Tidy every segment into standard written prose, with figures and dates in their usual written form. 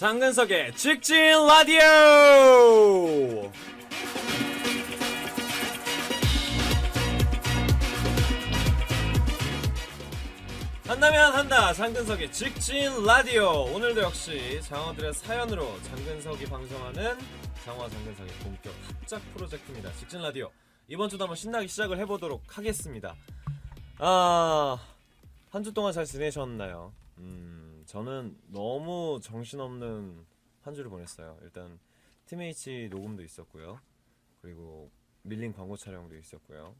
장근석의 직진 라디오. 한다면 한다 장근석의 직진 라디오. 오늘도 역시 장어들의 사연으로 장근석이 방송하는 장어와 장근석의 본격 합작 프로젝트입니다. 직진 라디오. 이번 주도 한번 신나게 시작을 해보도록 하겠습니다. 한 주 동안 잘 지내셨나요? 저는 너무 정신없는 한 주를 보냈어요. 일단 팀H 녹음도 있었고요. 그리고 밀린 광고 촬영도 있었고요.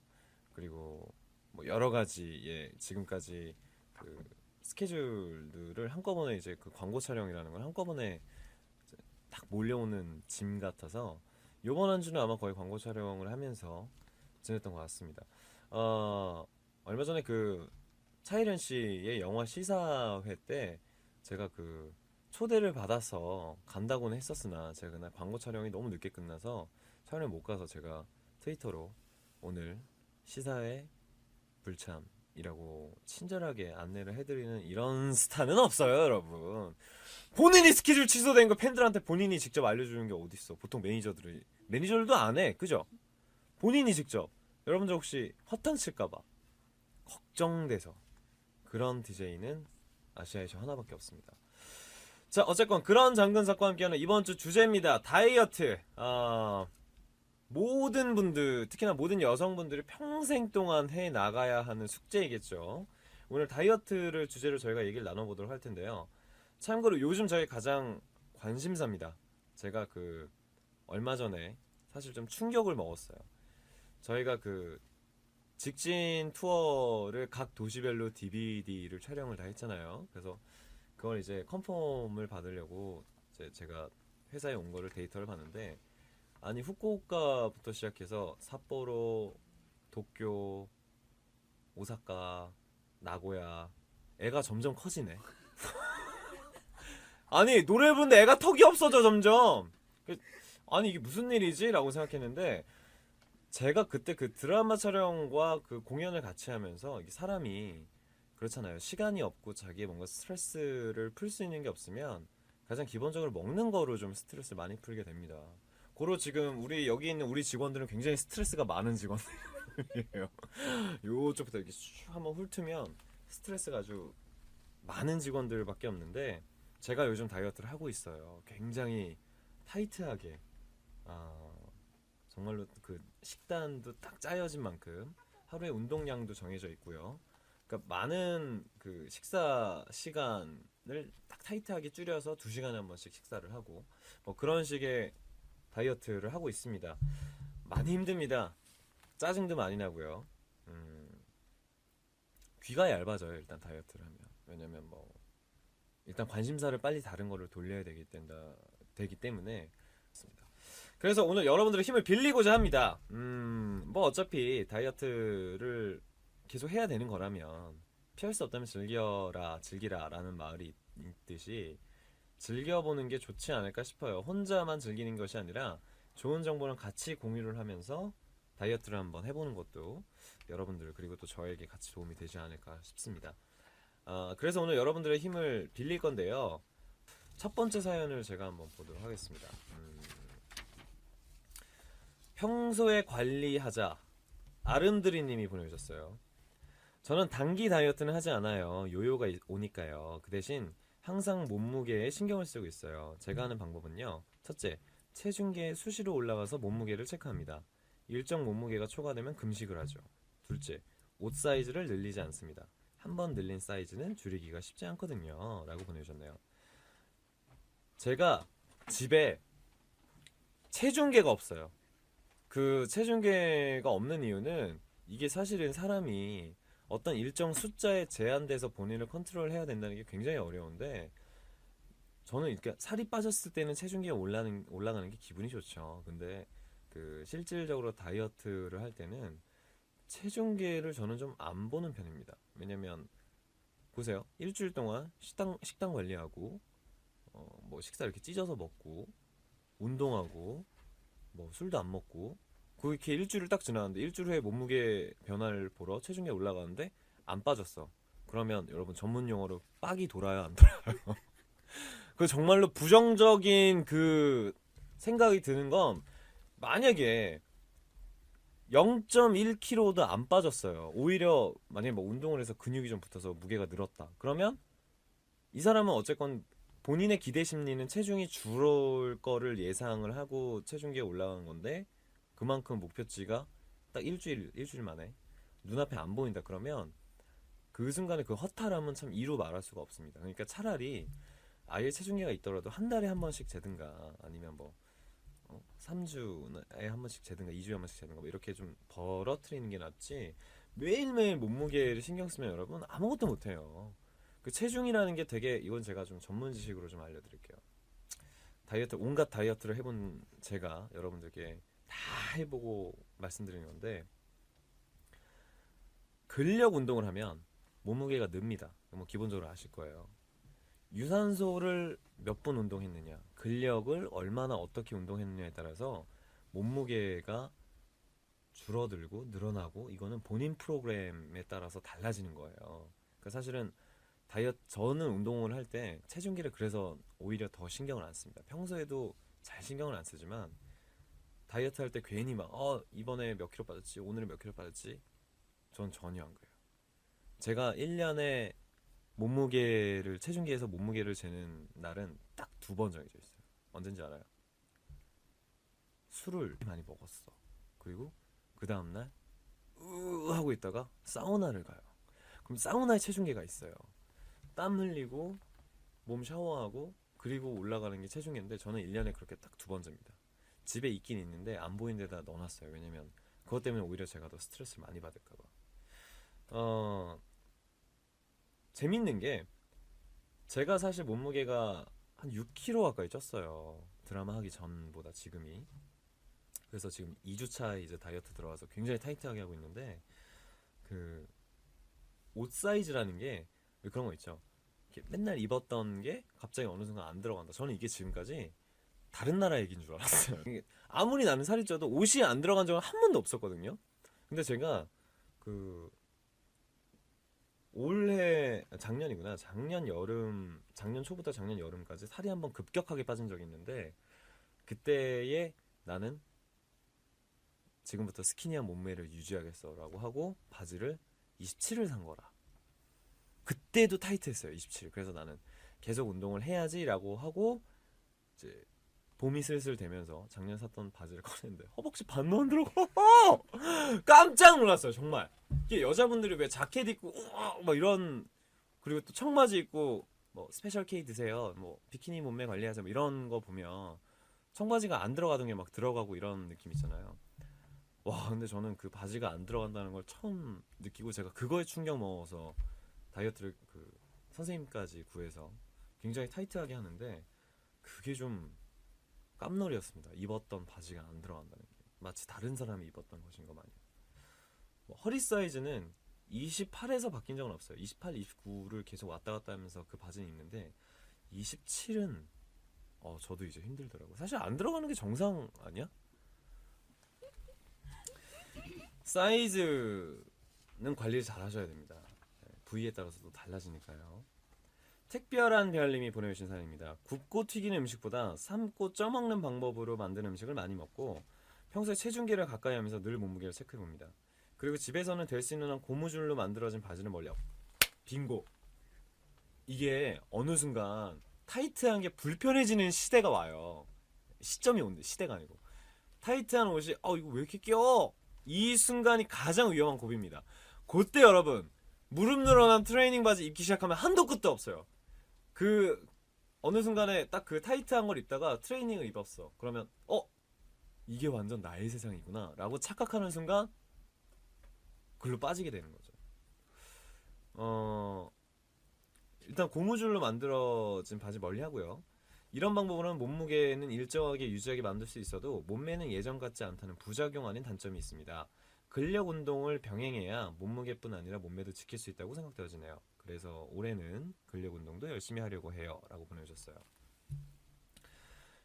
그리고 뭐 여러 가지의 지금까지 그 스케줄들을 한꺼번에 이제 그 광고 촬영이라는 걸 한꺼번에 딱 몰려오는 짐 같아서 요번 한 주는 아마 거의 광고 촬영을 하면서 지냈던 것 같습니다. 얼마 전에 그 차이련 씨의 영화 시사회 때 제가 그 초대를 받아서 간다고는 했었으나 제가 그날 광고 촬영이 너무 늦게 끝나서 촬영을 못 가서 제가 트위터로 오늘 시사회 불참이라고 친절하게 안내를 해드리는 이런 스타는 없어요, 여러분. 본인이 스케줄 취소된 거 팬들한테 본인이 직접 알려주는 게 어딨어. 보통 매니저들도 안 해, 그죠? 본인이 직접. 여러분들 혹시 허탕 칠까봐 걱정돼서 그런 DJ는 아시아에서 하나밖에 없습니다. 자, 어쨌건 그런 장근석과 함께하는 이번 주 주제입니다. 다이어트. 모든 분들, 특히나 모든 여성분들이 평생 동안 해 나가야 하는 숙제이겠죠. 오늘 다이어트를 주제로 저희가 얘기를 나눠보도록 할 텐데요. 참고로 요즘 저희 가장 관심사입니다. 제가 그 얼마 전에 사실 좀 충격을 먹었어요. 저희가 그 직진 투어를 각 도시별로 DVD를 촬영을 다 했잖아요. 그래서 그걸 이제 컨펌을 받으려고 제가 회사에 온 거를 데이터를 봤는데, 아니 후쿠오카부터 시작해서 삿포로, 도쿄, 오사카, 나고야, 애가 점점 커지네. 아니 노래 부르는데 애가 턱이 없어져 점점. 아니 이게 무슨 일이지? 라고 생각했는데, 제가 그때 그 드라마 촬영과 그 공연을 같이 하면서 이게 사람이 그렇잖아요. 시간이 없고 자기의 뭔가 스트레스를 풀 수 있는 게 없으면 가장 기본적으로 먹는 거로 좀 스트레스를 많이 풀게 됩니다. 고로 지금 우리 여기 있는 우리 직원들은 굉장히 스트레스가 많은 직원들이에요. 요쪽부터 이렇게 슉 한번 훑으면 스트레스가 아주 많은 직원들밖에 없는데, 제가 요즘 다이어트를 하고 있어요. 굉장히 타이트하게. 정말로 그 식단도 딱 짜여진 만큼 하루에 운동량도 정해져 있고요. 그러니까 많은 그 식사 시간을 딱 타이트하게 줄여서 2시간에 한 번씩 식사를 하고 뭐 그런 식의 다이어트를 하고 있습니다. 많이 힘듭니다. 짜증도 많이 나고요. 귀가 얇아져요, 일단 다이어트를 하면. 왜냐면 뭐 일단 관심사를 빨리 다른 거를 돌려야 되기 때문에 그렇습니다. 그래서 오늘 여러분들의 힘을 빌리고자 합니다. 뭐 어차피 다이어트를 계속 해야 되는 거라면 피할 수 없다면 즐기라 라는 말이 있듯이 즐겨보는 게 좋지 않을까 싶어요. 혼자만 즐기는 것이 아니라 좋은 정보랑 같이 공유를 하면서 다이어트를 한번 해보는 것도 여러분들 그리고 또 저에게 같이 도움이 되지 않을까 싶습니다. 그래서 오늘 여러분들의 힘을 빌릴 건데요. 첫 번째 사연을 제가 한번 보도록 하겠습니다. 평소에 관리하자, 아름드리님이 보내주셨어요. 저는 단기 다이어트는 하지 않아요. 요요가 오니까요. 그 대신 항상 몸무게에 신경을 쓰고 있어요. 제가 하는 방법은요. 첫째, 체중계에 수시로 올라가서 몸무게를 체크합니다. 일정 몸무게가 초과되면 금식을 하죠. 둘째, 옷 사이즈를 늘리지 않습니다. 한번 늘린 사이즈는 줄이기가 쉽지 않거든요. 라고 보내주셨네요. 제가 집에 체중계가 없어요. 그 체중계가 없는 이유는 이게 사실은 사람이 어떤 일정 숫자에 제한돼서 본인을 컨트롤해야 된다는 게 굉장히 어려운데, 저는 이렇게 살이 빠졌을 때는 체중계가 올라가는 게 기분이 좋죠. 근데 그 실질적으로 다이어트를 할 때는 체중계를 저는 좀 안 보는 편입니다. 왜냐면 보세요. 일주일 동안 식단 관리하고 뭐 식사 이렇게 찢어서 먹고 운동하고 뭐 술도 안 먹고 그렇게 일주일을 딱 지나는데, 일주일 후에 몸무게 변화를 보러 체중계 올라가는데 안 빠졌어. 그러면 여러분 전문 용어로 빡이 돌아요, 안 돌아요? 그 정말로 부정적인 그 생각이 드는 건 만약에 0.1kg도 안 빠졌어요. 오히려 만약에 뭐 운동을 해서 근육이 좀 붙어서 무게가 늘었다. 그러면 이 사람은 어쨌건 본인의 기대 심리는 체중이 줄을 거를 예상을 하고 체중계에 올라간 건데 그만큼 목표치가 딱 일주일 만에 눈앞에 안 보인다. 그러면 그 순간에 그 허탈함은 참 이루 말할 수가 없습니다. 그러니까 차라리 아예 체중계가 있더라도 한 달에 한 번씩 재든가 아니면 뭐 3주에 한 번씩 재든가 2주에 한 번씩 재든가 뭐 이렇게 좀 벌어뜨리는 게 낫지 매일매일 몸무게를 신경 쓰면 여러분 아무것도 못해요. 그 체중이라는 게 되게 이건 제가 좀 전문 지식으로 좀 알려드릴게요. 다이어트 온갖 다이어트를 해본 제가 여러분들께 다 해보고 말씀드리는 건데 근력 운동을 하면 몸무게가 늡니다. 뭐 기본적으로 아실 거예요. 유산소를 몇 분 운동했느냐, 근력을 얼마나 어떻게 운동했느냐에 따라서 몸무게가 줄어들고 늘어나고 이거는 본인 프로그램에 따라서 달라지는 거예요. 그러니까 사실은 저는 운동을 할 때 체중계를 그래서 오히려 더 신경을 안 씁니다. 평소에도 잘 신경을 안 쓰지만 다이어트 할 때 괜히 막 이번에 몇 킬로 빠졌지, 오늘은 몇 킬로 빠졌지, 전 전혀 안 그래요. 제가 1년에 몸무게를 체중계에서 몸무게를 재는 날은 딱 2번 정해져 있어요. 언젠지 알아요? 술을 많이 먹었어. 그리고 그 다음날 하고 있다가 사우나를 가요. 그럼 사우나에 체중계가 있어요. 땀 흘리고 몸 샤워하고 그리고 올라가는 게 체중계인데 저는 1년에 그렇게 딱 2번 잽니다. 집에 있긴 있는데 안 보이는 데다 넣어놨어요. 왜냐면 그것 때문에 오히려 제가 더 스트레스를 많이 받을까봐. 재밌는 게 제가 사실 몸무게가 한 6kg 가까이 쪘어요. 드라마 하기 전보다 지금이. 그래서 지금 2주차 이제 다이어트 들어와서 굉장히 타이트하게 하고 있는데 그 옷 사이즈라는 게 그런 거 있죠. 이렇게 맨날 입었던 게 갑자기 어느 순간 안 들어간다. 저는 이게 지금까지 다른 나라 얘기인 줄 알았어요. 아무리 나는 살이 쪄도 옷이 안 들어간 적은 한 번도 없었거든요. 근데 제가 그 올해 작년이구나. 작년 초부터 작년 여름까지 살이 한번 급격하게 빠진 적이 있는데 그때에 나는 지금부터 스키니한 몸매를 유지하겠어라고 하고 바지를 27을 산 거라. 그때도 타이트했어요. 27. 그래서 나는 계속 운동을 해야지라고 하고 이제 봄이 슬슬 되면서 작년 샀던 바지를 꺼냈는데 허벅지 반도 안 들어가. 깜짝 놀랐어요. 정말. 이게 여자분들이 왜 자켓 입고 막 이런 그리고 또 청바지 입고 뭐 스페셜 K 드세요. 뭐 비키니 몸매 관리하세요. 뭐 이런 거 보면 청바지가 안 들어가던 게 막 들어가고 이런 느낌 있잖아요. 와, 근데 저는 그 바지가 안 들어간다는 걸 처음 느끼고 제가 그거에 충격 먹어서 다이어트를 그 선생님까지 구해서 굉장히 타이트하게 하는데 그게 좀 깜놀이었습니다. 입었던 바지가 안 들어간다는 게 마치 다른 사람이 입었던 것인 것 마냥. 뭐 허리 사이즈는 28에서 바뀐 적은 없어요. 28, 29를 계속 왔다 갔다 하면서 그 바지는 입는데 27은 저도 이제 힘들더라고요. 사실 안 들어가는 게 정상 아니야? 사이즈는 관리를 잘 하셔야 됩니다. 부위에 따라서도 달라지니까요. 특별한 별님이 보내주신 사연입니다. 굽고 튀기는 음식보다 삶고 쪄먹는 방법으로 만든 음식을 많이 먹고 평소에 체중계를 가까이 하면서 늘 몸무게를 체크해봅니다. 그리고 집에서는 될 수 있는 한 고무줄로 만들어진 바지를 멀려. 빙고. 이게 어느 순간 타이트한 게 불편해지는 시대가 와요. 시점이 온대. 시대가 아니고. 타이트한 옷이 이거 왜 이렇게 껴? 이 순간이 가장 위험한 고비입니다. 그때 여러분 무릎 늘어난 트레이닝 바지 입기 시작하면 한도 끝도 없어요. 그 어느 순간에 딱 그 타이트한 걸 입다가 트레이닝을 입었어. 그러면 이게 완전 나의 세상이구나 라고 착각하는 순간 글로 빠지게 되는 거죠. 일단 고무줄로 만들어진 바지 멀리 하고요. 이런 방법으로는 몸무게는 일정하게 유지하게 만들 수 있어도 몸매는 예전 같지 않다는 부작용 아닌 단점이 있습니다. 근력 운동을 병행해야 몸무게뿐 아니라 몸매도 지킬 수 있다고 생각되어지네요. 그래서 올해는 근력 운동도 열심히 하려고 해요 라고 보내주셨어요.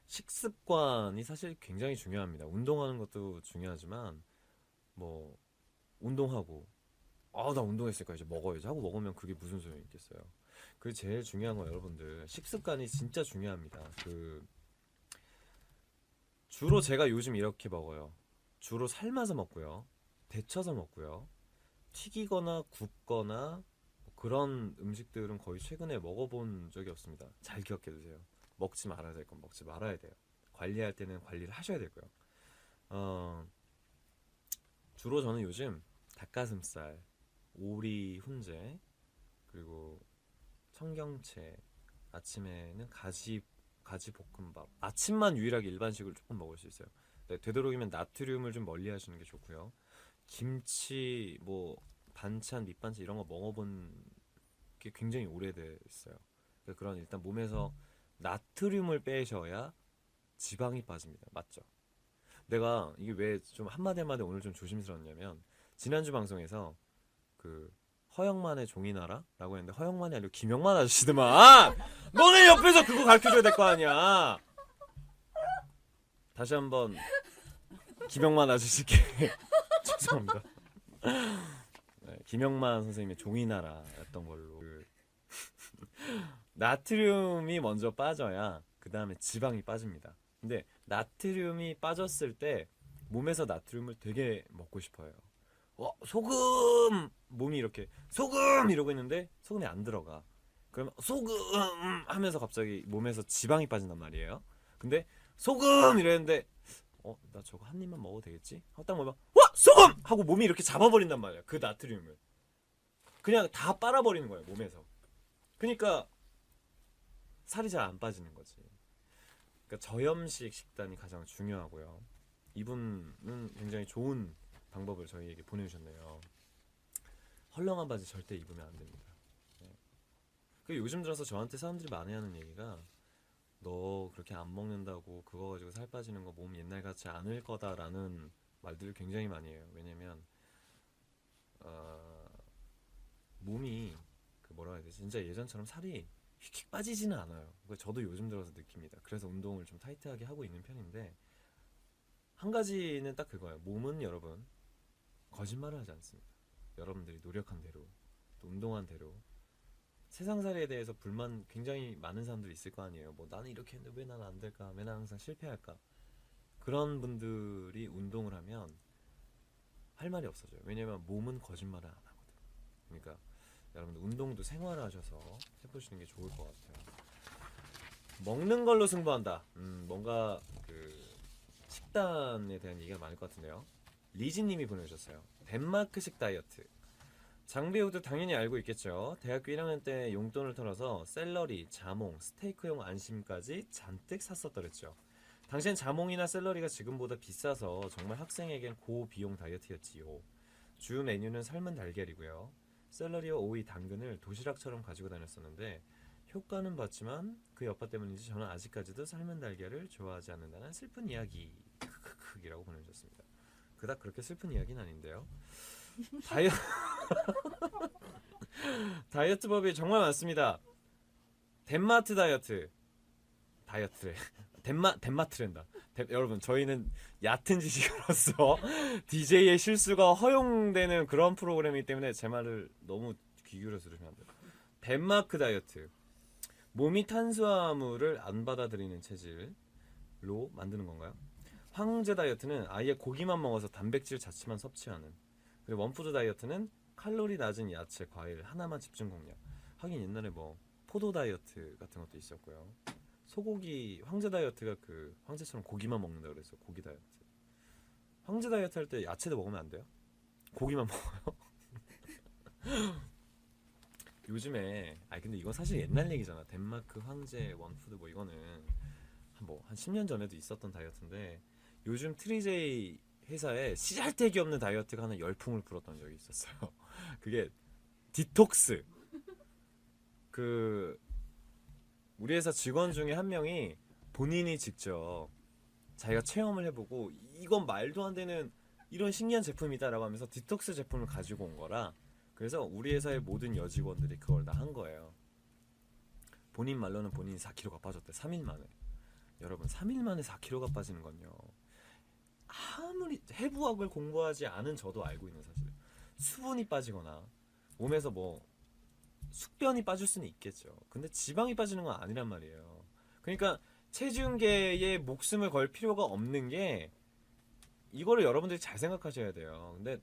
식습관이 사실 굉장히 중요합니다. 운동하는 것도 중요하지만 뭐 운동하고 나 운동했으니까 이제 먹어야지 하고 먹으면 그게 무슨 소용이 있겠어요. 그 제일 중요한 건 여러분들 식습관이 진짜 중요합니다. 주로 제가 요즘 이렇게 먹어요. 주로 삶아서 먹고요. 데쳐서 먹고요. 튀기거나 굽거나 뭐 그런 음식들은 거의 최근에 먹어본 적이 없습니다. 잘 기억해 두세요. 먹지 말아야 될 건 먹지 말아야 돼요. 관리할 때는 관리를 하셔야 되고요. 어, 주로 저는 요즘 닭가슴살, 오리 훈제, 그리고 청경채, 아침에는 가지 볶음밥. 아침만 유일하게 일반식을 조금 먹을 수 있어요. 네, 되도록이면 나트륨을 좀 멀리 하시는 게 좋고요. 김치, 뭐 반찬, 밑반찬 이런 거 먹어본 게 굉장히 오래됐어요. 그러니까 그런 일단 몸에서 나트륨을 빼셔야 지방이 빠집니다. 맞죠? 내가 이게 왜 좀 한마디 한마디 오늘 좀 조심스러웠냐면 지난주 방송에서 그 허영만의 종이나라라고 했는데 허영만이 아니고 김영만 아저씨더만. 너네 옆에서 그거 가르쳐줘야 될 거 아니야. 다시 한번 김영만 아저씨께 죄송합니다. 네, 김영만 선생님의 종이나라였던 걸로 나트륨이 먼저 빠져야 그 다음에 지방이 빠집니다. 근데 나트륨이 빠졌을 때 몸에서 나트륨을 되게 먹고 싶어요. 소금! 몸이 이렇게 소금! 이러고 있는데 소금이 안 들어가. 그러면 소금! 하면서 갑자기 몸에서 지방이 빠진단 말이에요. 근데 소금! 이랬는데 나 저거 한 입만 먹어도 되겠지? 하고 딱 먹으면 와! 소금! 하고 몸이 이렇게 잡아버린단 말이야. 그 나트륨을. 그냥 다 빨아버리는 거예요. 몸에서. 그러니까 살이 잘 안 빠지는 거지. 그러니까 저염식 식단이 가장 중요하고요. 이분은 굉장히 좋은 방법을 저희에게 보내주셨네요. 헐렁한 바지 절대 입으면 안 됩니다. 네. 그 요즘 들어서 저한테 사람들이 많이 하는 얘기가 너 그렇게 안 먹는다고 그거 가지고 살 빠지는 거 몸 옛날 같지 않을 거다라는 말들을 굉장히 많이 해요. 왜냐면 몸이 그 뭐라 해야 되지? 진짜 예전처럼 살이 휙휙 빠지지는 않아요. 저도 요즘 들어서 느낍니다. 그래서 운동을 좀 타이트하게 하고 있는 편인데 한 가지는 딱 그거예요. 몸은 여러분 거짓말을 하지 않습니다. 여러분들이 노력한 대로 또 운동한 대로 세상살이에 대해서 불만 굉장히 많은 사람들이 있을 거 아니에요. 뭐 나는 이렇게 했는데 왜 나는 안 될까? 왜 나는 항상 실패할까? 그런 분들이 운동을 하면 할 말이 없어져요. 왜냐면 몸은 거짓말을 안 하거든. 그러니까 여러분들 운동도 생활을 하셔서 해보시는 게 좋을 것 같아요. 먹는 걸로 승부한다. 뭔가 그 식단에 대한 얘기가 많을 것 같은데요. 리지님이 보내주셨어요. 덴마크식 다이어트. 장배우도 당연히 알고 있겠죠. 대학교 1학년 때 용돈을 털어서 샐러리, 자몽, 스테이크용 안심까지 잔뜩 샀었더랬죠. 당시엔 자몽이나 샐러리가 지금보다 비싸서 정말 학생에겐 고비용 다이어트였지요. 주 메뉴는 삶은 달걀이고요. 샐러리와 오이, 당근을 도시락처럼 가지고 다녔었는데 효과는 봤지만 그 여파 때문인지 저는 아직까지도 삶은 달걀을 좋아하지 않는다는 슬픈 이야기. 크크크이라고 보내주셨습니다. 그닥 그렇게 슬픈 이야기는 아닌데요. 다이어트 법이 정말 많습니다. 덴마트 다이어트래. 덴마트랜다. 여러분 저희는 얕은 지식으로서 DJ의 실수가 허용되는 그런 프로그램이기 때문에 제 말을 너무 귀 기울여서 들으시면 안 돼요. 덴마크 다이어트. 몸이 탄수화물을 안 받아들이는 체질로 만드는 건가요? 황제 다이어트는 아예 고기만 먹어서 단백질 자체만 섭취하는. 그리고 원푸드 다이어트는 칼로리 낮은 야채, 과일 하나만 집중 공략. 하긴 옛날에 뭐 포도 다이어트 같은 것도 있었고요. 소고기 황제 다이어트가 그 황제처럼 고기만 먹는다 그래서 고기 다이어트. 황제 다이어트 할 때 야채도 먹으면 안 돼요? 고기만 먹어요? 요즘에 근데 이건 사실 옛날 얘기잖아. 덴마크 황제 원푸드 뭐 이거는 한 10년 전에도 있었던 다이어트인데 요즘 트리제이 회사에 씨알데기 없는 다이어트가 하나 열풍을 불었던 적이 있었어요. 그게 디톡스. 우리 회사 직원 중에 한 명이 본인이 직접 자기가 체험을 해보고 이건 말도 안 되는 이런 신기한 제품이다라고 하면서 디톡스 제품을 가지고 온 거라. 그래서 우리 회사의 모든 여직원들이 그걸 다 한 거예요. 본인 말로는 본인이 4kg가 빠졌대. 3일 만에. 여러분 3일 만에 4kg가 빠지는 건요. 아무리 해부학을 공부하지 않은 저도 알고 있는 사실. 수분이 빠지거나 몸에서 뭐 숙변이 빠질 수는 있겠죠. 근데 지방이 빠지는 건 아니란 말이에요. 그러니까 체중계에 목숨을 걸 필요가 없는 게 이거를 여러분들이 잘 생각하셔야 돼요. 근데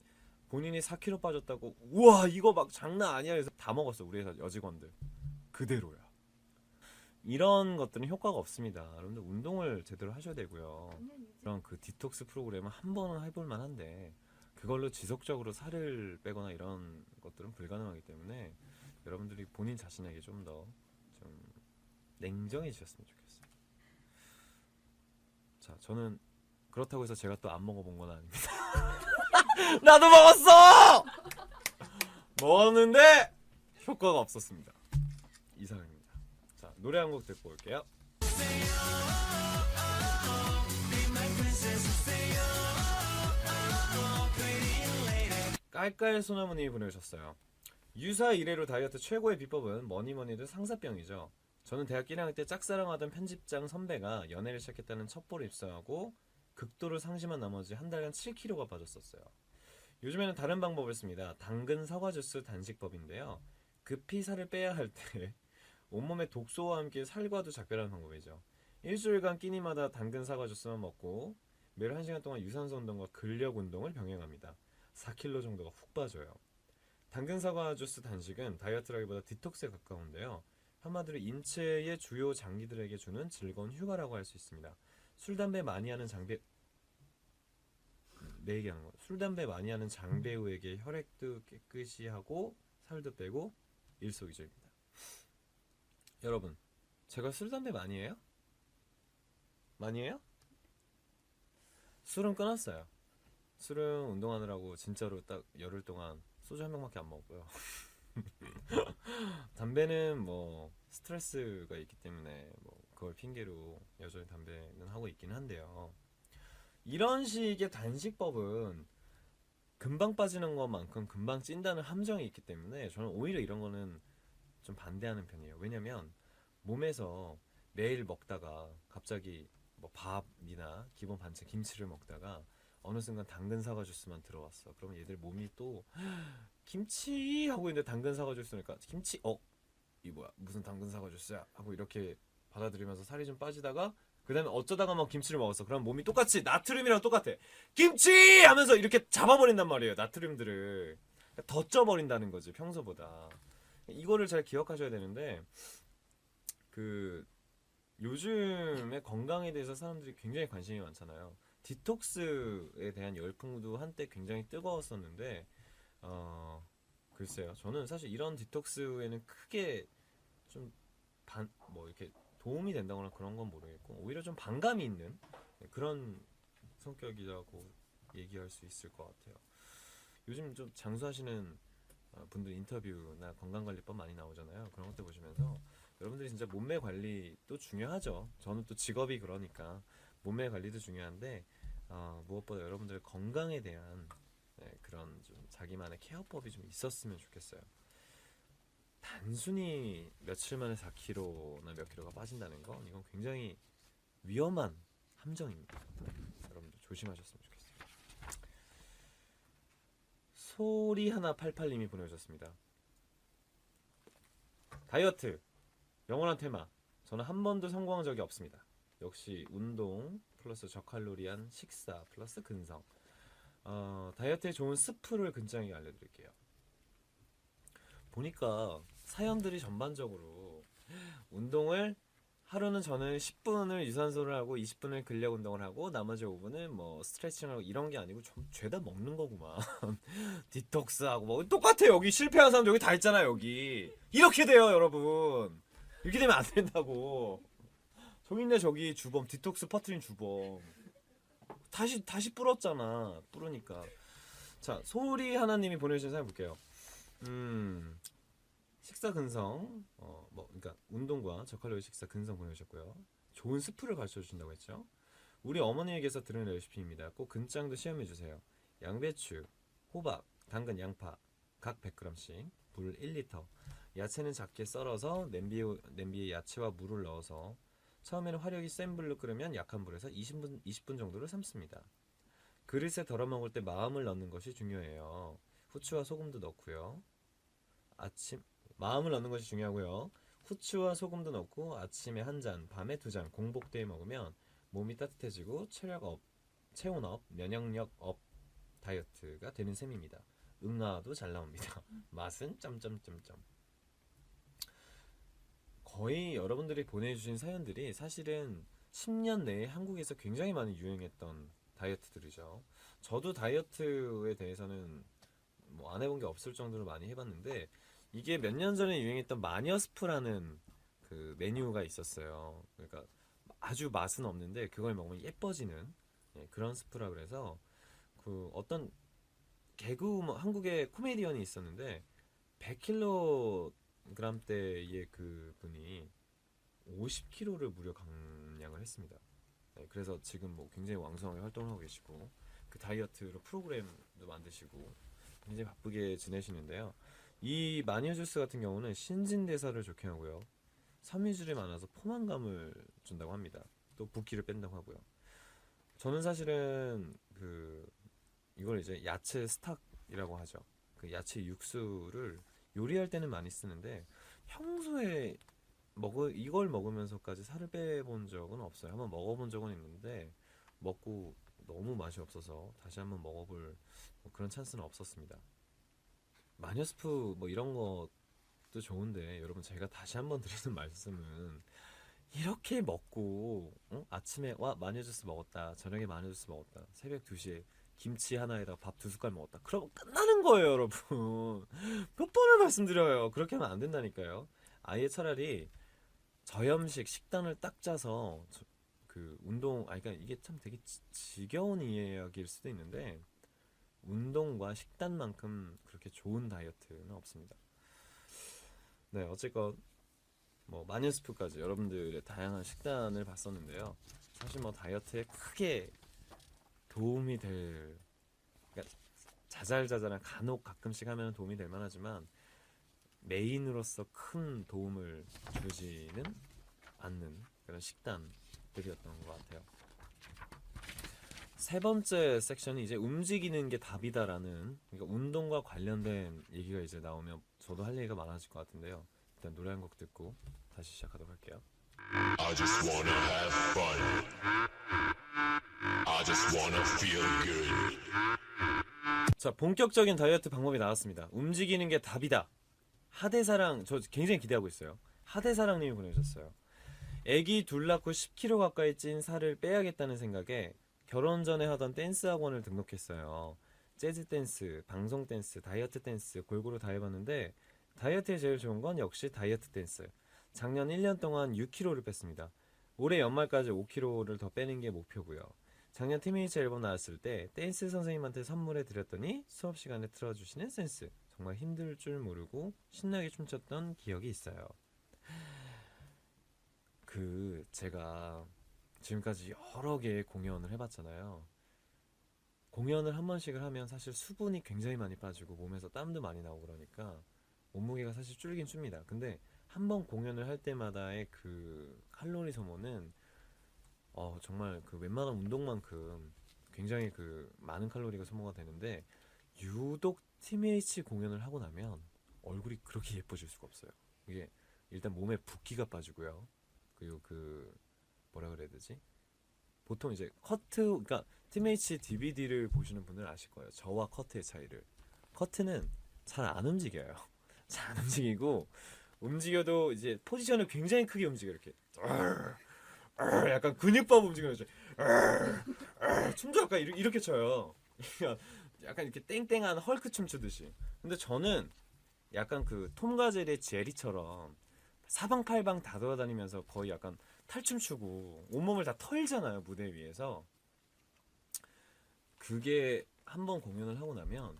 본인이 4kg 빠졌다고 우와 이거 막 장난 아니야 해서 다 먹었어 우리 회사 여직원들 그대로야. 이런 것들은 효과가 없습니다. 여러분들 운동을 제대로 하셔야 되고요. 그런 그 디톡스 프로그램은 한 번은 해볼 만한데 그걸로 지속적으로 살을 빼거나 이런 것들은 불가능하기 때문에 여러분들이 본인 자신에게 좀 더 좀 냉정해지셨으면 좋겠어요. 자, 저는 그렇다고 해서 제가 또 안 먹어본 건 아닙니다. 나도 먹었어! 먹었는데 효과가 없었습니다. 이상입니다. 자, 노래 한 곡 듣고 올게요. 깔깔 소나무님이 보내주셨어요. 유사 이래로 다이어트 최고의 비법은 뭐니뭐니도 상사병이죠. 저는 대학 1학년 때 짝사랑하던 편집장 선배가 연애를 시작했다는 첩보를 입수하고 극도로 상심한 나머지 한 달간 7kg가 빠졌었어요. 요즘에는 다른 방법을 씁니다. 당근 사과 주스 단식법인데요. 급히 살을 빼야 할 때 온몸에 독소와 함께 살과도 작별하는 방법이죠. 일주일간 끼니마다 당근 사과 주스만 먹고 매일 1시간 동안 유산소 운동과 근력 운동을 병행합니다. 4kg 정도가 훅 빠져요. 당근 사과 주스 단식은 다이어트라기보다 디톡스에 가까운데요. 한마디로 인체의 주요 장기들에게 주는 즐거운 휴가라고 할 수 있습니다. 술 담배 많이 하는 장배우에게 혈액도 깨끗이 하고 살도 빼고 일석이조입니다. 여러분, 제가 술 담배 많이 해요? 많이 해요? 술은 끊었어요. 술은 운동하느라고 진짜로 딱 열흘 동안 소주 한 병밖에 안 먹고요. 담배는 뭐 스트레스가 있기 때문에 뭐 그걸 핑계로 여전히 담배는 하고 있긴 한데요. 이런 식의 단식법은 금방 빠지는 것만큼 금방 찐다는 함정이 있기 때문에 저는 오히려 이런 거는 좀 반대하는 편이에요. 왜냐면 몸에서 매일 먹다가 갑자기 뭐 밥이나 기본 반찬 김치를 먹다가 어느 순간 당근 사과 주스만 들어왔어. 그러면 얘들 몸이 또 김치 하고 있는데 당근 사과 주스니까 김치 이 뭐야 무슨 당근 사과 주스야 하고 이렇게 받아들이면서 살이 좀 빠지다가 그 다음에 어쩌다가 막 김치를 먹었어. 그럼 몸이 똑같이 나트륨이랑 똑같아. 김치 하면서 이렇게 잡아버린단 말이에요. 나트륨들을 더 쪄버린다는 거지 평소보다. 이거를 잘 기억하셔야 되는데 그 요즘에 건강에 대해서 사람들이 굉장히 관심이 많잖아요. 디톡스에 대한 열풍도 한때 굉장히 뜨거웠었는데 글쎄요. 저는 사실 이런 디톡스에는 크게 좀 뭐 이렇게 도움이 된다거나 그런 건 모르겠고 오히려 좀 반감이 있는 그런 성격이라고 얘기할 수 있을 것 같아요. 요즘 좀 장수하시는 분들 인터뷰나 건강관리법 많이 나오잖아요. 그런 것들 보시면서 여러분들이 진짜 몸매 관리도 중요하죠. 저는 또 직업이 그러니까 몸매 관리도 중요한데 무엇보다 여러분들 건강에 대한 그런 좀 자기만의 케어법이 좀 있었으면 좋겠어요. 단순히 며칠 만에 4kg나 몇 킬로가 빠진다는 건 이건 굉장히 위험한 함정입니다. 여러분들 조심하셨으면 좋겠어요. 소리 하나 88님이 보내주셨습니다. 다이어트 영원한 테마. 저는 한 번도 성공한 적이 없습니다. 역시 운동 플러스 저칼로리한 식사 플러스 근성. 다이어트에 좋은 스프를 근장하게 알려드릴게요. 보니까 사연들이 전반적으로 운동을 하루는 저는 10분을 유산소를 하고 20분을 근력 운동을 하고 나머지 5분은 뭐 스트레칭을 하고 이런 게 아니고 좀 죄다 먹는 거구만. 디톡스하고 뭐 똑같아. 여기 실패한 사람 여기 다 있잖아. 여기 이렇게 돼요 여러분. 이렇게 되면 안 된다고. 저기 있네 저기 주범 디톡스 퍼트린 주범. 다시 불었잖아. 불으니까. 자 소리 하나님이 보내주신 사연 볼게요. 식사 근성 뭐 그러니까 운동과 저칼로리 식사 근성 보내주셨고요. 좋은 스프를 가르쳐 주신다고 했죠. 우리 어머니에게서 들은 레시피입니다. 꼭 근장도 시험해 주세요. 양배추, 호박, 당근, 양파 각 100g씩 물 1리터. 야채는 작게 썰어서 냄비에 야채와 물을 넣어서 처음에는 화력이 센 불로 끓으면 약한 불에서 20분 정도를 삶습니다. 그릇에 덜어 먹을 때 마음을 넣는 것이 중요해요. 후추와 소금도 넣고요. 아침 마음을 넣는 것이 중요하고요. 후추와 소금도 넣고 아침에 한 잔, 밤에 두 잔 공복되에 먹으면 몸이 따뜻해지고 체력 업, 체온 업, 면역력 업 다이어트가 되는 셈입니다. 응아도 잘 나옵니다. 맛은 점점점점. 거의 여러분들이 보내주신 사연들이 사실은 10년 내에 한국에서 굉장히 많이 유행했던 다이어트들이죠. 저도 다이어트에 대해서는 뭐 안 해본 게 없을 정도로 많이 해봤는데 이게 몇 년 전에 유행했던 마녀스프라는 그 메뉴가 있었어요. 그러니까 아주 맛은 없는데 그걸 먹으면 예뻐지는 그런 스프라 그래서 그 어떤 한국에 코미디언이 있었는데 100kg대의 그 분이 50kg를 무려 감량을 했습니다. 네, 그래서 지금 뭐 굉장히 왕성하게 활동을 하고 계시고 그 다이어트로 프로그램도 만드시고 굉장히 바쁘게 지내시는데요. 이 마녀 주스 같은 경우는 신진대사를 좋게 하고요. 섬유질이 많아서 포만감을 준다고 합니다. 또 붓기를 뺀다고 하고요. 저는 사실은 이걸 이제 야채 스탁이라고 하죠. 그 야채 육수를 요리할 때는 많이 쓰는데 평소에 이걸 먹으면서까지 살을 빼본 적은 없어요. 한번 먹어본 적은 있는데 먹고 너무 맛이 없어서 다시 한번 먹어볼 그런 찬스는 없었습니다. 마녀스프 뭐 이런 것도 좋은데 여러분 제가 다시 한번 드리는 말씀은 이렇게 먹고 아침에 와 마녀주스 먹었다, 저녁에 마녀주스 먹었다, 새벽 2시에 김치 하나에다가 밥 2숟갈 먹었다, 그러면 끝나는 거예요 여러분. 몇 번을 말씀드려요. 그렇게 하면 안 된다니까요. 아예 차라리 저염식 식단을 딱 짜서 그 운동 그러니까 이게 참 되게 지겨운 이야기일 수도 있는데 운동과 식단만큼 그렇게 좋은 다이어트는 없습니다. 네, 어쨌건 뭐 마녀스프까지 여러분들의 다양한 식단을 봤었는데요. 사실 뭐 다이어트에 크게 도움이 될, 그러니까 자잘자잘한 간혹 가끔씩 하면 도움이 될 만하지만 메인으로서 큰 도움을 주지는 않는 그런 식단들이었던 것 같아요. 세 번째 섹션이 이제 움직이는 게 답이다라는, 그러니까 운동과 관련된 얘기가 이제 나오면 저도 할 얘기가 많아질 것 같은데요. 일단 노래 한 곡 듣고 다시 시작하도록 할게요. I just wanna have fun. I just wanna feel good. 자, 본격적인 다이어트 방법이 나왔습니다. 움직이는 게 답이다. 하대사랑, 저 굉장히 기대하고 있어요. 하대사랑님이 보내주셨어요. 애기 둘 낳고 10kg 가까이 찐 살을 빼야겠다는 생각에 결혼 전에 하던 댄스 학원을 등록했어요. 재즈 댄스, 방송 댄스, 다이어트 댄스 골고루 다 해봤는데 다이어트에 제일 좋은 건 역시 다이어트 댄스. 작년 1년 동안 6kg를 뺐습니다. 올해 연말까지 5kg를 더 빼는 게 목표고요. 작년 티미니치 앨범 나왔을 때 댄스 선생님한테 선물해 드렸더니 수업 시간에 틀어주시는 센스. 정말 힘들 줄 모르고 신나게 춤췄던 기억이 있어요. 제가 지금까지 여러 개의 공연을 해봤잖아요. 공연을 한 번씩을 하면 사실 수분이 굉장히 많이 빠지고 몸에서 땀도 많이 나오고 그러니까 몸무게가 사실 줄긴 줍니다. 근데 한 번 공연을 할 때마다의 그 칼로리 소모는 정말 그 웬만한 운동만큼 굉장히 그 많은 칼로리가 소모가 되는데 유독 TMH 공연을 하고 나면 얼굴이 그렇게 예뻐질 수가 없어요. 이게 일단 몸에 붓기가 빠지고요. 그리고 뭐라 그래야 되지? 보통 이제 그러니까 TMH DVD를 보시는 분들 아실 거예요. 저와 커트의 차이를. 커트는 잘 안 움직여요. 잘 안 움직이고 움직여도 이제 포지션을 굉장히 크게 움직여 이렇게. 약간 근육밥 움직이는 거죠. 춤도 약간 이렇게 춰요. 약간 이렇게 땡땡한 헐크 춤 추듯이. 근데 저는 약간 그 톰과 제리의 제리처럼 사방팔방 다 돌아다니면서 거의 약간 탈춤 추고 온몸을 다 털잖아요 무대 위에서. 그게 한번 공연을 하고 나면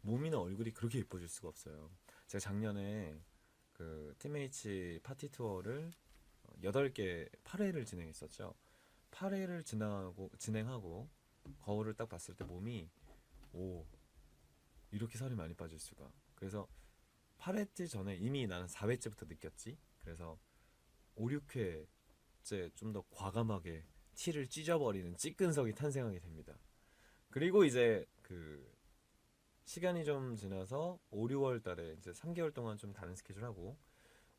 몸이나 얼굴이 그렇게 예뻐질 수가 없어요. 제가 작년에 그 TMH 파티 투어를 8개 8회를 진행했었죠. 8회를 진행하고 거울을 딱 봤을 때 몸이 이렇게 살이 많이 빠질 수가. 그래서 8회째 전에 이미 나는 4회째부터 느꼈지. 그래서 5, 6회째 좀 더 과감하게 티를 찢어버리는 찌끈석이 탄생하게 됩니다. 그리고 이제 시간이 좀 지나서 5, 6월 달에 이제 3개월 동안 좀 다른 스케줄 하고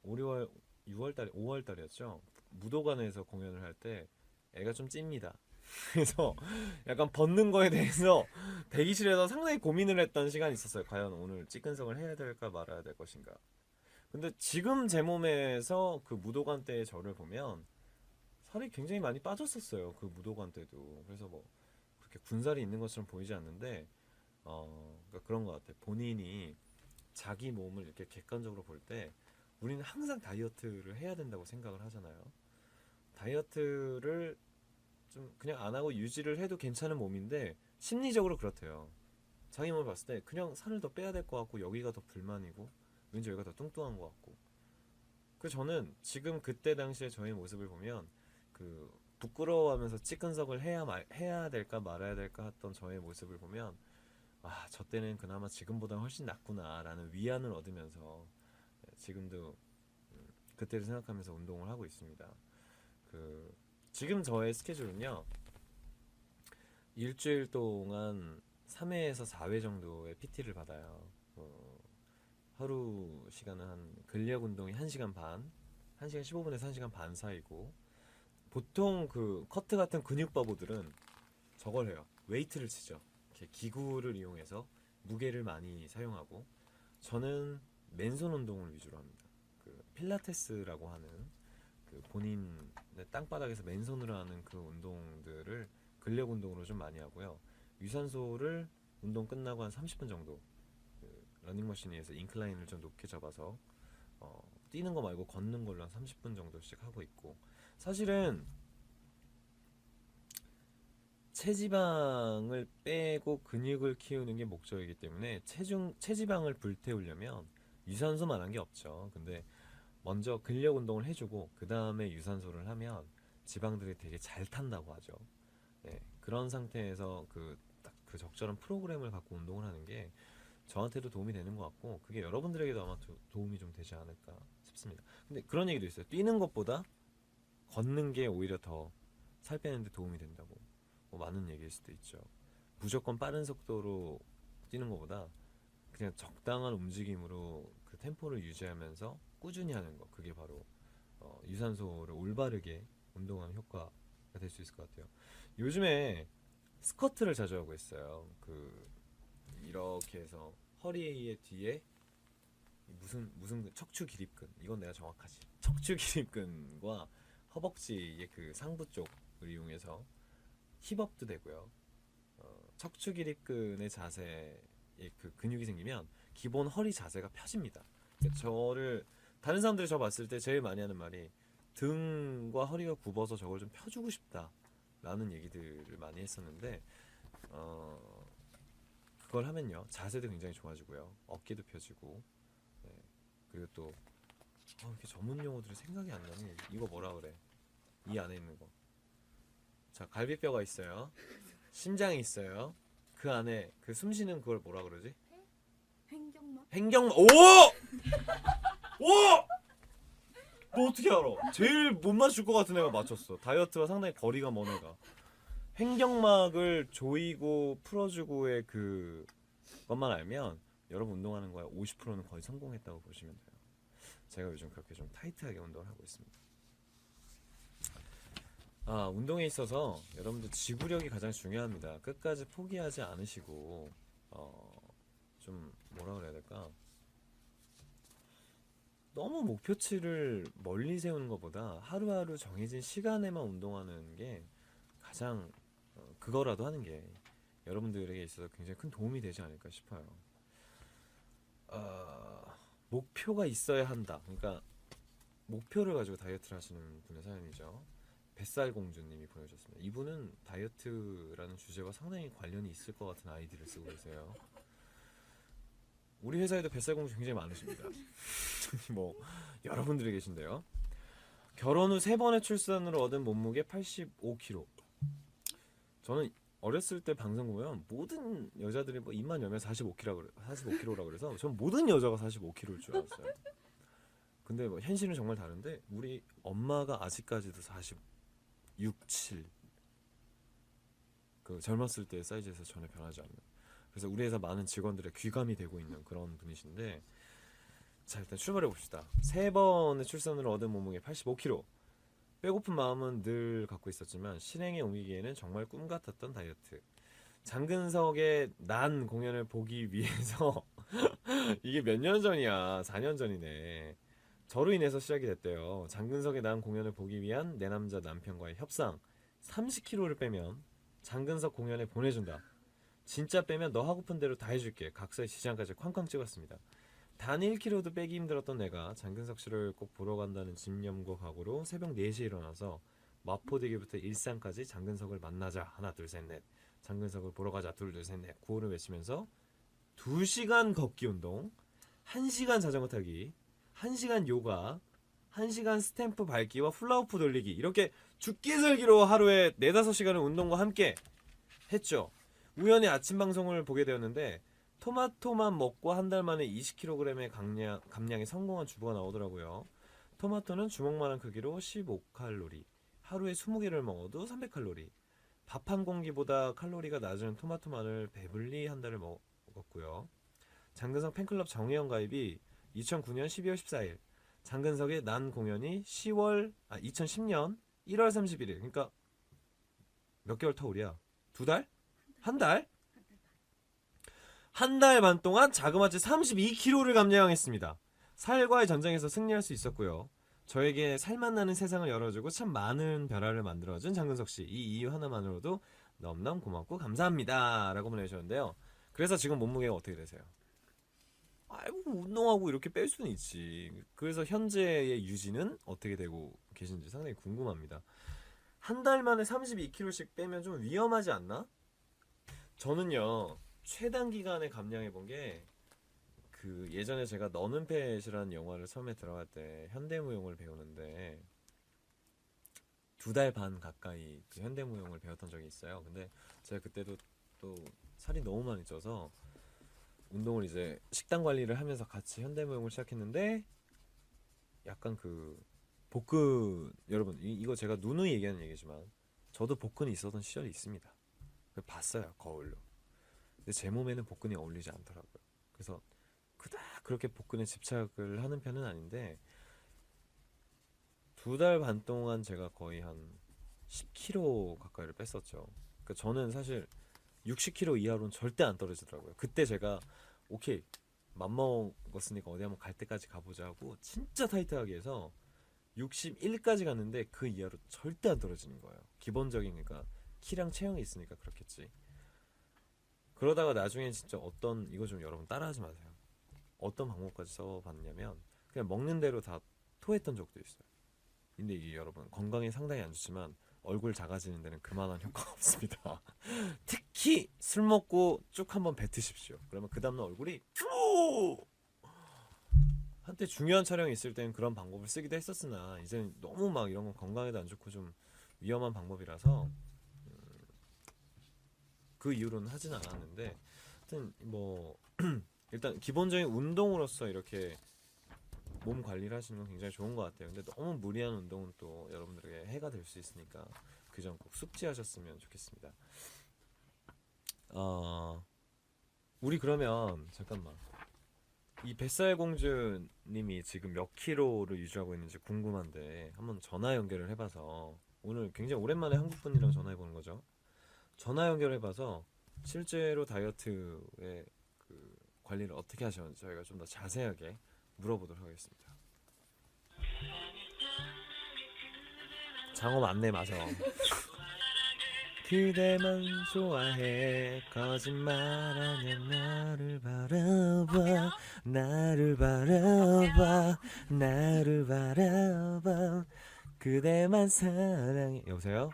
5, 6월, 6월 달에 5월 달이었죠. 무도관에서 공연을 할 때 애가 좀 찝니다. 그래서 약간 벗는 거에 대해서 대기실에서 상당히 고민을 했던 시간이 있었어요. 과연 오늘 찌끈성을 해야 될까 말아야 될 것인가. 근데 지금 제 몸에서 그 무도관 때의 저를 보면 살이 굉장히 많이 빠졌었어요. 그 무도관 때도. 그래서 뭐 그렇게 군살이 있는 것처럼 보이지 않는데 그러니까 그런 것 같아요. 본인이 자기 몸을 이렇게 객관적으로 볼 때 우리는 항상 다이어트를 해야 된다고 생각을 하잖아요. 다이어트를 좀 그냥 안 하고 유지를 해도 괜찮은 몸인데 심리적으로 그렇대요. 자기 몸을 봤을 때 그냥 살을 더 빼야 될 것 같고 여기가 더 불만이고 왠지 여기가 더 뚱뚱한 것 같고 그 저는 지금 그때 당시에 저의 모습을 보면 그 부끄러워하면서 찌끈석을 해야 될까 말아야 될까 했던 저의 모습을 보면 아, 저 때는 그나마 지금보다 훨씬 낫구나라는 위안을 얻으면서 지금도 그때를 생각하면서 운동을 하고 있습니다. 그 지금 저의 스케줄은요. 일주일 동안 3회에서 4회 정도의 PT를 받아요. 하루 시간은 한 근력 운동이 1시간 반, 1시간 15분에서 1시간 반 사이고 보통 그 커트 같은 근육 바보들은 저걸 해요. 웨이트를 치죠. 이렇게 기구를 이용해서 무게를 많이 사용하고 저는 맨손 운동을 위주로 합니다. 그 필라테스라고 하는 그 본인의 땅바닥에서 맨손으로 하는 그 운동들을 근력 운동으로 좀 많이 하고요. 유산소를 운동 끝나고 한 30분 정도 그 러닝머신 위에서 인클라인을 좀 높게 잡아서 뛰는 거 말고 걷는 걸로 한 30분 정도씩 하고 있고 사실은 체지방을 빼고 근육을 키우는 게 목적이기 때문에 체지방을 불태우려면 유산소만 한 게 없죠. 근데 먼저 근력 운동을 해주고 그 다음에 유산소를 하면 지방들이 되게 잘 탄다고 하죠. 네, 그런 상태에서 딱 그 적절한 프로그램을 갖고 운동을 하는 게 저한테도 도움이 되는 것 같고 그게 여러분들에게도 아마 도움이 좀 되지 않을까 싶습니다. 근데 그런 얘기도 있어요. 뛰는 것보다 걷는 게 오히려 더 살 빼는데 도움이 된다고. 뭐 많은 얘기일 수도 있죠. 무조건 빠른 속도로 뛰는 것보다 그냥 적당한 움직임으로 그 템포를 유지하면서 꾸준히 하는 거 그게 바로 유산소를 올바르게 운동하는 효과가 될 수 있을 것 같아요. 요즘에 스쿼트를 자주 하고 있어요. 이렇게 해서 허리의 뒤에 무슨 척추 기립근 이건 내가 정확하지. 척추 기립근과 허벅지의 그 상부 쪽을 이용해서 힙업도 되고요. 척추 기립근의 자세에 그 근육이 생기면 기본 허리 자세가 펴집니다. 다른 사람들이 저 봤을 때 제일 많이 하는 말이 등과 허리가 굽어서 저걸 좀 펴주고 싶다라는 얘기들을 많이 했었는데 그걸 하면요 자세도 굉장히 좋아지고요 어깨도 펴지고 네. 그리고 또 이렇게 전문 용어들이 생각이 안 나니 이거 뭐라 그래 이 안에 있는 거 자 갈비뼈가 있어요 심장이 있어요 그 안에 그 숨쉬는 그걸 뭐라 그러지 횡격막 오! 오! 너 어떻게 알아? 제일 못 맞출 것 같은 애가 맞췄어. 다이어트와 상당히 거리가 먼 애가. 횡격막을 조이고 풀어주고의 그것만 알면 여러분 운동하는 거에 50%는 거의 성공했다고 보시면 돼요. 제가 요즘 그렇게 좀 타이트하게 운동을 하고 있습니다. 운동에 있어서 여러분들 지구력이 가장 중요합니다. 끝까지 포기하지 않으시고 좀 뭐라 그래야 될까? 너무 목표치를 멀리 세우는 것보다 하루하루 정해진 시간에만 운동하는 게 가장 그거라도 하는 게 여러분들에게 있어서 굉장히 큰 도움이 되지 않을까 싶어요. 목표가 있어야 한다. 그러니까 목표를 가지고 다이어트를 하시는 분의 사연이죠. 뱃살공주님이 보내주셨습니다. 이분은 다이어트라는 주제와 상당히 관련이 있을 것 같은 아이디를 쓰고 계세요. 우리 회사에도 뱃살공주 굉장히 많으십니다. 뭐 여러분들이 계신데요. 결혼 후 3번의 출산으로 얻은 몸무게 85kg. 저는 어렸을 때 방송 보면 모든 여자들이 뭐 입만 열면 45kg라 그래서 전 모든 여자가 45kg일 줄 알았어요. 근데 뭐 현실은 정말 다른데 우리 엄마가 아직까지도 46, 7 그 젊었을 때 사이즈에서 전혀 변하지 않는. 그래서 우리 회사 많은 직원들의 귀감이 되고 있는 그런 분이신데, 자 일단 출발해 봅시다. 3번의 출산으로 얻은 몸무게 85kg. 배고픈 마음은 늘 갖고 있었지만 실행에 옮기기에는 정말 꿈 같았던 다이어트. 장근석의 난 공연을 보기 위해서 이게 몇 년 전이야. 4년 전이네. 저로 인해서 시작이 됐대요. 장근석의 난 공연을 보기 위한 내 남자 남편과의 협상. 30kg를 빼면 장근석 공연에 보내준다. 진짜 빼면 너 하고픈 대로 다 해줄게. 각서의 지장까지 쾅쾅 찍었습니다. 단 1kg도 빼기 힘들었던 내가 장근석 씨를 꼭 보러 간다는 집념과 각오로 새벽 4시에 일어나서 마포대교부터 일산까지 장근석을 만나자. 하나 둘 셋 넷. 장근석을 보러 가자. 둘 둘 셋 넷. 구호를 외치면서 2시간 걷기 운동, 1시간 자전거 타기, 1시간 요가, 1시간 스탬프 밟기와 훌라후프 돌리기, 이렇게 죽기 살기로 하루에 4-5시간을 운동과 함께 했죠. 우연히 아침 방송을 보게 되었는데 토마토만 먹고 한 달 만에 20kg의 감량에 성공한 주부가 나오더라고요. 토마토는 주먹만한 크기로 15칼로리, 하루에 20개를 먹어도 300칼로리. 밥 한 공기보다 칼로리가 낮은 토마토만을 배불리 한 달을 먹었고요. 장근석 팬클럽 정회원 가입이 2009년 12월 14일, 장근석의 난 공연이 2010년 1월 31일. 그러니까 몇 개월 터울이야? 2달? 한 달? 한 달 반 동안 자그마치 32kg를 감량했습니다. 살과의 전쟁에서 승리할 수 있었고요. 저에게 살맛 나는 세상을 열어주고 참 많은 변화를 만들어준 장근석 씨. 이 이유 하나만으로도 너무너무 고맙고 감사합니다. 라고 보내주셨는데요. 그래서 지금 몸무게가 어떻게 되세요? 아이고 운동하고 이렇게 뺄 수는 있지. 그래서 현재의 유지는 어떻게 되고 계신지 상당히 궁금합니다. 한 달 만에 32kg씩 빼면 좀 위험하지 않나? 저는요 최단 기간에 감량해 본 게 그 예전에 제가 너는 펫이라는 영화를 처음에 들어갈 때 현대무용을 배우는데 2달 반 가까이 그 현대무용을 배웠던 적이 있어요. 근데 제가 그때도 또 살이 너무 많이 쪄서 운동을 이제 식단 관리를 하면서 같이 현대무용을 시작했는데 약간 그 복근, 여러분 이거 제가 누누이 얘기하는 얘기지만 저도 복근이 있었던 시절이 있습니다. 봤어요 거울로. 근데 제 몸에는 복근이 어울리지 않더라고요. 그래서 그닥 그렇게 복근에 집착을 하는 편은 아닌데 2달 반 동안 제가 거의 한 10kg 가까이를 뺐었죠. 그러니까 저는 사실 60kg 이하로는 절대 안 떨어지더라고요. 그때 제가 오케이 맘먹었으니까 어디 한번 갈 때까지 가보자 하고 진짜 타이트하게 해서 61까지 갔는데 그 이하로 절대 안 떨어지는 거예요. 기본적인, 그러니까 키랑 체형이 있으니까 그렇겠지. 그러다가 나중에 진짜 이거 좀 여러분 따라하지 마세요. 어떤 방법까지 써봤냐면 그냥 먹는 대로 다 토했던 적도 있어요. 근데 이게 여러분 건강에 상당히 안 좋지만 얼굴 작아지는 데는 그만한 효과가 없습니다. 특히 술 먹고 쭉 한번 뱉으십시오. 그러면 그 다음날 얼굴이 쭉! 한때 중요한 촬영이 있을 때는 그런 방법을 쓰기도 했었으나 이제는 너무 막 이런 건 건강에도 안 좋고 좀 위험한 방법이라서 그 이후로는 하진 않았는데, 하여튼 뭐 일단 기본적인 운동으로서 이렇게 몸 관리를 하시는 건 굉장히 좋은 것 같아요. 근데 너무 무리한 운동은 또 여러분들에게 해가 될 수 있으니까 그 점 꼭 숙지하셨으면 좋겠습니다. 우리 그러면 잠깐만, 이 뱃살공주님이 지금 몇 킬로를 유지하고 있는지 궁금한데 한번 전화 연결을 해봐서, 오늘 굉장히 오랜만에 한국분이랑 전화해보는 거죠. 전화 연결해봐서 실제로 다이어트의 그 관리를 어떻게 하셨는지 저희가 좀 더 자세하게 물어보도록 하겠습니다. 장어 맞네, 맞아. 그대만 좋아해 거짓말하냐, 나를 바라봐, 나를 바라봐, 나를 바라봐, 그대만 사랑해. 여보세요? 여보세요?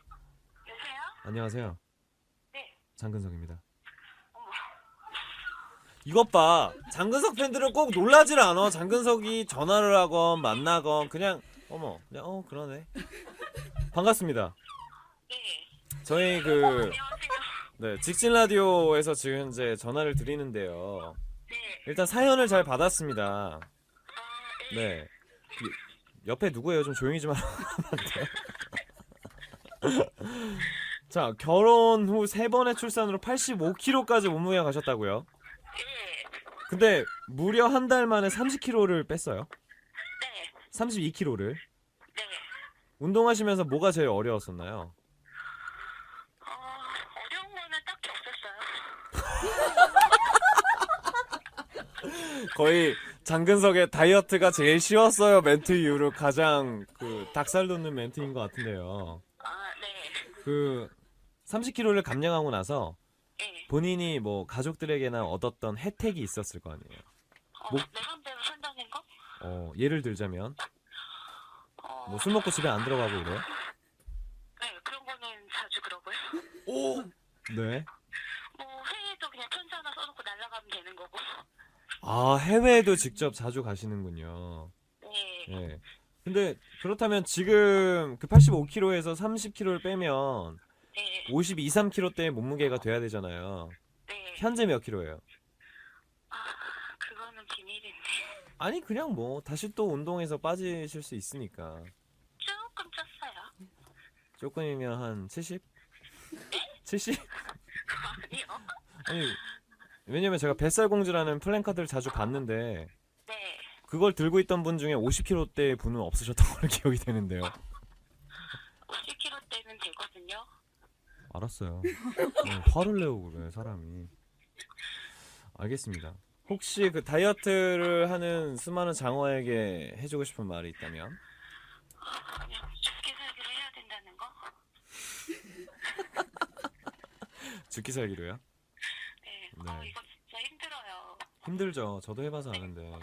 안녕하세요. 네. 장근석입니다. 이것 봐, 장근석 팬들은 꼭 놀라질 않아. 장근석이 전화를 하건 만나건 그냥 어머 그냥 그러네. 반갑습니다. 네. 저희 안녕하세요. 네, 직진 라디오에서 지금 현재 전화를 드리는데요. 네. 일단 사연을 잘 받았습니다. 네. 네. 옆에 누구예요? 좀 조용히 좀 하면 안 돼요? 자, 결혼 후 3번의 출산으로 85kg까지 몸무게가 가셨다고요? 예. 근데 무려 한 달 만에 30kg를 뺐어요. 네. 32kg를. 네. 운동하시면서 뭐가 제일 어려웠었나요? 어려운 거는 딱히 없었어요. 거의 장근석의 다이어트가 제일 쉬웠어요 멘트 이후로 가장 그 닭살 돋는 멘트인 것 같은데요. 네. 그 30kg를 감량하고 나서 예. 본인이 뭐 가족들에게나 얻었던 혜택이 있었을 거 아니에요. 내 맘대로 산다는 거? 예를 들자면 뭐 술 먹고 집에 안 들어가고 이래요? 네, 그런 거는 자주 그러고요. 오! 네. 뭐 회의도 그냥 편지 하나 써놓고 날아가면 되는 거고. 아, 해외에도 직접 자주 가시는군요. 네. 예. 근데 그렇다면 지금 그 85kg에서 30kg를 빼면 네. 52, 3kg대의 몸무게가 돼야 되잖아요. 네. 현재 몇 킬로예요? 그거는 비밀인데. 아니 그냥 뭐 다시 또 운동해서 빠지실 수 있으니까. 조금 쪘어요. 조금이면 한 70? 70? 아니요. 아니 왜냐면 제가 뱃살공주라는 플랜카드를 자주 봤는데 네. 그걸 들고 있던 분 중에 50kg대의 분은 없으셨던 걸로 기억이 되는데요. 50kg대면 되거든요. 알았어요. 화를 내고 그래 사람이. 알겠습니다. 혹시 그 다이어트를 하는 수많은 장어에게 해주고 싶은 말이 있다면? 그냥 죽기 살기를 해야 된다는 거? 죽기 살기로요? 네. 네. 이거 진짜 힘들어요. 힘들죠. 저도 해봐서 아는데.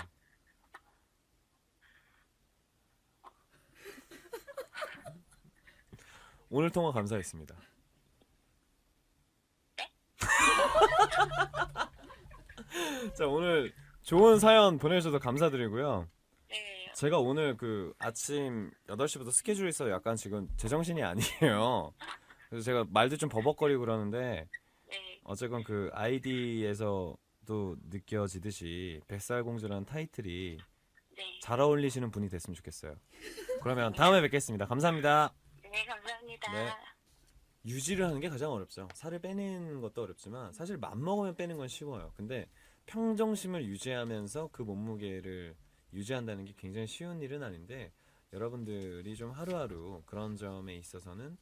오늘 통화 감사했습니다. 자, 오늘 좋은 사연 보내주셔서 감사드리고요. 네. 제가 오늘 그 아침 8시부터 스케줄이 있어서 약간 지금 제정신이 아니에요. 그래서 제가 말도 좀 버벅거리고 그러는데 네. 어쨌건 그 아이디에서도 느껴지듯이 뱃살공주라는 타이틀이 네. 잘 어울리시는 분이 됐으면 좋겠어요. 그러면 다음에 뵙겠습니다. 감사합니다. 네, 감사합니다. 네. 유지를 하는 게 가장 어렵죠. 살을 빼는 것도 어렵지만 사실 맘먹으면 빼는 건 쉬워요. 근데 평정심을 유지하면서 그 몸무게를 유지한다는 게 굉장히 쉬운 일은 아닌데 여러분들이 좀 하루하루 그런 점에 있어서는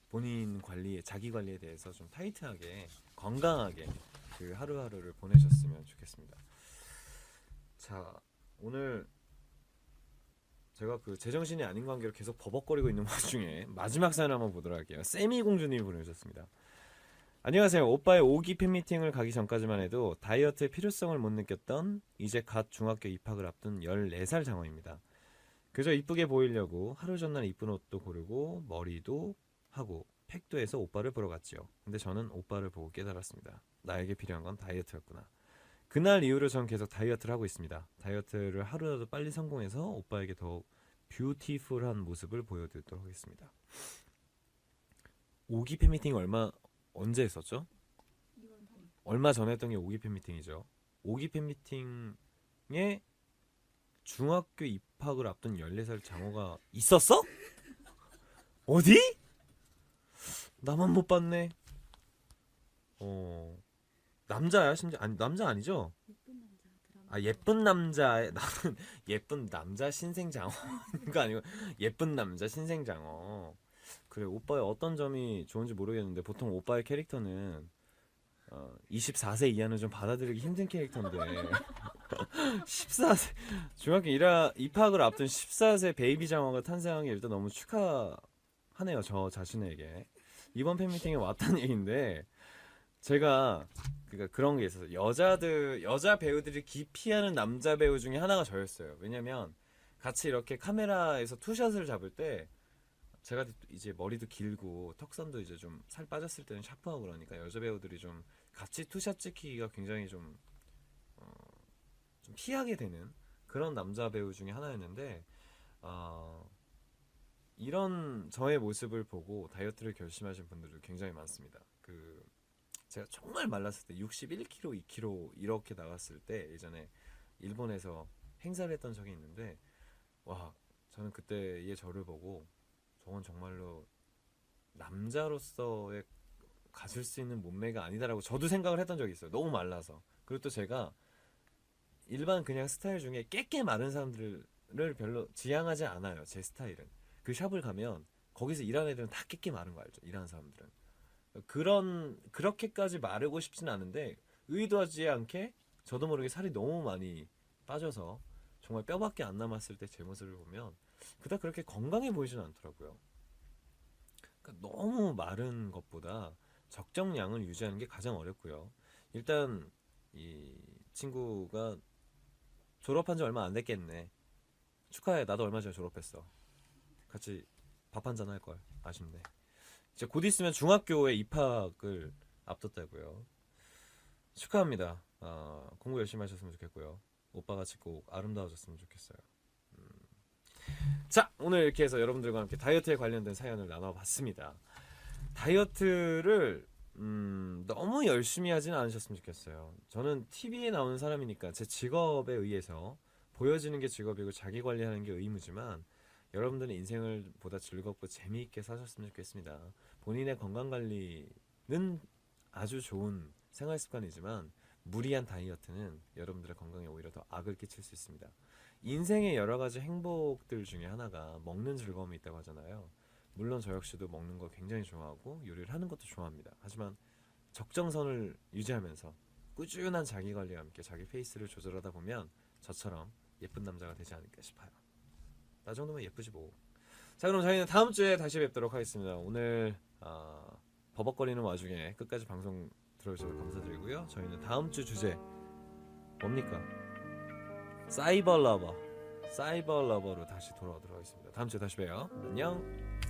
본인 관리에 자기 관리에 대해서 좀 타이트하게 건강하게 그 하루하루를 보내셨으면 좋겠습니다. 자, 오늘 제가 그 제정신이 아닌 관계로 계속 버벅거리고 있는 와중에 마지막 사연 한번 보도록 할게요. 세미 공주님이 보내주셨습니다. 안녕하세요. 오빠의 5기 팬미팅을 가기 전까지만 해도 다이어트의 필요성을 못 느꼈던 이제 갓 중학교 입학을 앞둔 14살 장어입니다. 그저 이쁘게 보이려고 하루 전날 이쁜 옷도 고르고 머리도 하고 팩도 해서 오빠를 보러 갔지요. 근데 저는 오빠를 보고 깨달았습니다. 나에게 필요한 건 다이어트였구나. 그날 이후로 전 계속 다이어트를 하고 있습니다. 다이어트를 하루라도 빨리 성공해서 오빠에게 더욱 뷰티풀한 모습을 보여드리도록 하겠습니다. 5기 팬미팅 언제 했었죠? 얼마 전에 했던 게 5기 팬미팅이죠. 5기 팬미팅에 중학교 입학을 앞둔 14살 장호가 있었어? 어디? 나만 못 봤네. 남자야 심지어. 아니 남자 아니죠? 예쁜 남자의 나는 예쁜 남자 신생장어가 아니고 예쁜 남자 신생장어. 그래, 오빠의 어떤 점이 좋은지 모르겠는데 보통 오빠의 캐릭터는 24세 이하는 좀 받아들이기 힘든 캐릭터인데 14세 중학교 입학을 앞둔 14세 베이비 장어가 탄생한 게 일단 너무 축하하네요. 저 자신에게 이번 팬미팅에 왔다는 얘기인데 제가 그러니까 그런 게 있어서 여자 배우들이 기피하는 남자 배우 중에 하나가 저였어요. 왜냐면 같이 이렇게 카메라에서 투샷을 잡을 때 제가 이제 머리도 길고 턱선도 이제 좀 살 빠졌을 때는 샤프하고 그러니까 여자 배우들이 좀 같이 투샷 찍히기가 굉장히 좀 피하게 되는 그런 남자 배우 중에 하나였는데 이런 저의 모습을 보고 다이어트를 결심하신 분들도 굉장히 많습니다. 제가 정말 말랐을 때 61kg, 2kg 이렇게 나갔을 때 예전에 일본에서 행사를 했던 적이 있는데 와 저는 그때의 저를 보고 저건 정말로 남자로서의 가질 수 있는 몸매가 아니다라고 저도 생각을 했던 적이 있어요. 너무 말라서. 그리고 또 제가 일반 그냥 스타일 중에 깨깨 마른 사람들을 별로 지향하지 않아요. 제 스타일은. 그 샵을 가면 거기서 일하는 애들은 다 깨깨 마른 거 알죠? 일하는 사람들은. 그렇게까지 마르고 싶진 않은데 의도하지 않게 저도 모르게 살이 너무 많이 빠져서 정말 뼈밖에 안 남았을 때 제 모습을 보면 그닥 그렇게 건강해 보이지는 않더라고요. 그러니까 너무 마른 것보다 적정량을 유지하는 게 가장 어렵고요. 일단 이 친구가 졸업한 지 얼마 안 됐겠네. 축하해. 나도 얼마 전에 졸업했어. 같이 밥 한잔 할 걸. 아쉽네. 이제 곧 있으면 중학교에 입학을 앞뒀다고요. 축하합니다. 공부 열심히 하셨으면 좋겠고요. 오빠 같이 꼭 아름다워졌으면 좋겠어요. 자, 오늘 이렇게 해서 여러분들과 함께 다이어트에 관련된 사연을 나눠봤습니다. 다이어트를 너무 열심히 하진 않으셨으면 좋겠어요. 저는 TV에 나오는 사람이니까 제 직업에 의해서 보여지는 게 직업이고 자기 관리하는 게 의무지만 여러분들의 인생을 보다 즐겁고 재미있게 사셨으면 좋겠습니다. 본인의 건강 관리는 아주 좋은 생활 습관이지만 무리한 다이어트는 여러분들의 건강에 오히려 더 악을 끼칠 수 있습니다. 인생의 여러 가지 행복들 중에 하나가 먹는 즐거움이 있다고 하잖아요. 물론 저 역시도 먹는 거 굉장히 좋아하고 요리를 하는 것도 좋아합니다. 하지만 적정선을 유지하면서 꾸준한 자기 관리와 함께 자기 페이스를 조절하다 보면 저처럼 예쁜 남자가 되지 않을까 싶어요. 나 정도면 예쁘지 뭐. 자, 그럼 저희는 다음 주에 다시 뵙도록 하겠습니다. 오늘 버벅거리는 와중에 끝까지 방송 들어주셔서 감사드리고요. 저희는 다음 주 주제 뭡니까? 사이버 러버로 다시 돌아오도록 하겠습니다. 다음 주에 다시 봬요. 안녕.